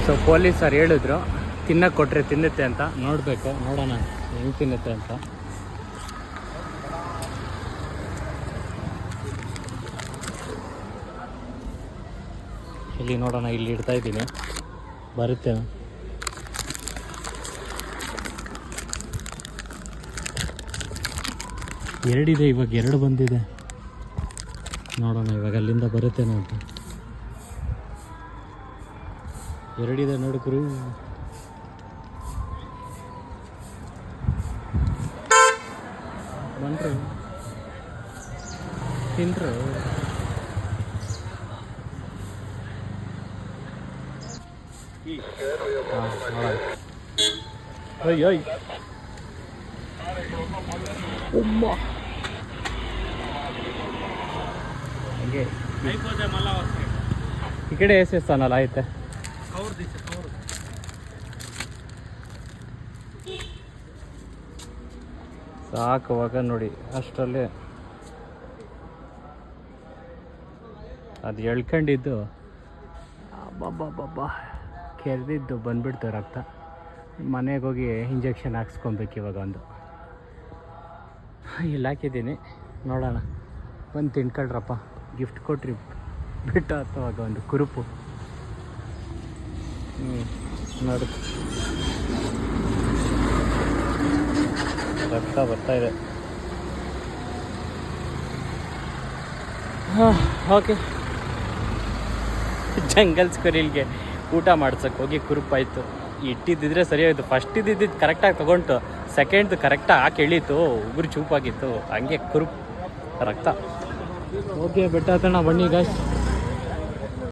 So ಪೊಲೀಸರು ಹೇಳಿದ್ರು ತಿನ್ನಕ್ಕೆ ಕೊಟ್ಟರೆ ತಿನ್ನುತ್ತೆ ಅಂತ. ನೋಡಬೇಕು, ನೋಡೋಣ ಹೆಂಗೆ ತಿನ್ನುತ್ತೆ ಅಂತ. ಇಲ್ಲಿ ನೋಡೋಣ, ಇಲ್ಲಿ ಇಡ್ತಾ ಇದ್ದೀನಿ, ಬರುತ್ತೆ. ಎರಡಿದೆ ಇವಾಗ, ಎರಡು ಬಂದಿದೆ. ನೋಡೋಣ ಇವಾಗ ಅಲ್ಲಿಂದ ಬರುತ್ತೇನೋ ಅಂತ. ಎರಡಿದೆ ನೋಡಿಕ್ರು. ಬನ್ರು, ತಿನ್ರು. ಹಾಂ ನೋಡೋಣ. ಅಯ್ಯೋ ಉಮ್ಮ ಹಂಗೆ ಈ ಕಡೆ ಎಸೆಸ್ತಾನಲ್ಲ ಆಯ್ತೆ. ಸಾಕುವಾಗ ನೋಡಿ ಅಷ್ಟರಲ್ಲಿ ಅದು ಎಳ್ಕೊಂಡಿದ್ದು ಅಬ್ಬಬ್ಬಬ್ಬ ಕೆರೆದಿದ್ದು ಬಂದ್ಬಿಡ್ತು ರಕ್ತ. ಮನೆಗೆ ಹೋಗಿ ಇಂಜೆಕ್ಷನ್ ಹಾಕ್ಸ್ಕೊಬೇಕು ಇವಾಗ. ಒಂದು ಇಲ್ಲಿ ಹಾಕಿದ್ದೀನಿ, ನೋಡೋಣ. ಬಂದು ತಿನ್ಕೊಳ್ರಪ್ಪ, ಗಿಫ್ಟ್ ಕೊಟ್ರಿ ಬಿಟ್ಟ ಅಥವಾ ಒಂದು ಕುರುಪು. ನೋಡಿ ರಕ್ತ ಬರ್ತಾಯಿದೆ. ಹಾಂ ಓಕೆ. ಜಂಗಲ್ ಸ್ಕ್ವರಿಲ್ಗೆ ಊಟ ಮಾಡ್ಸಕ್ಕೆ ಹೋಗಿ ಕುರುಪಾಯಿತು. ಇಟ್ಟಿದ್ದಿದ್ರೆ ಸರಿಯಾಗಿತ್ತು. ಫಸ್ಟ್ ಇದ್ದಿದ್ದು ಕರೆಕ್ಟಾಗಿ ತೊಗೊಂಡು, ಸೆಕೆಂಡ್ದು ಕರೆಕ್ಟಾಗಿ ಹಾಕಿ ಎಳೀತು. ಉಗುರು ಚೂಪಾಗಿತ್ತು, ಹಂಗೆ ಕುರುಪ್ ರಕ್ತ. ಓಕೆ ಬೆಟ್ಟ ಹತ್ತೋಣ ಬನ್ನಿ ಗಾಯ್ಸ್.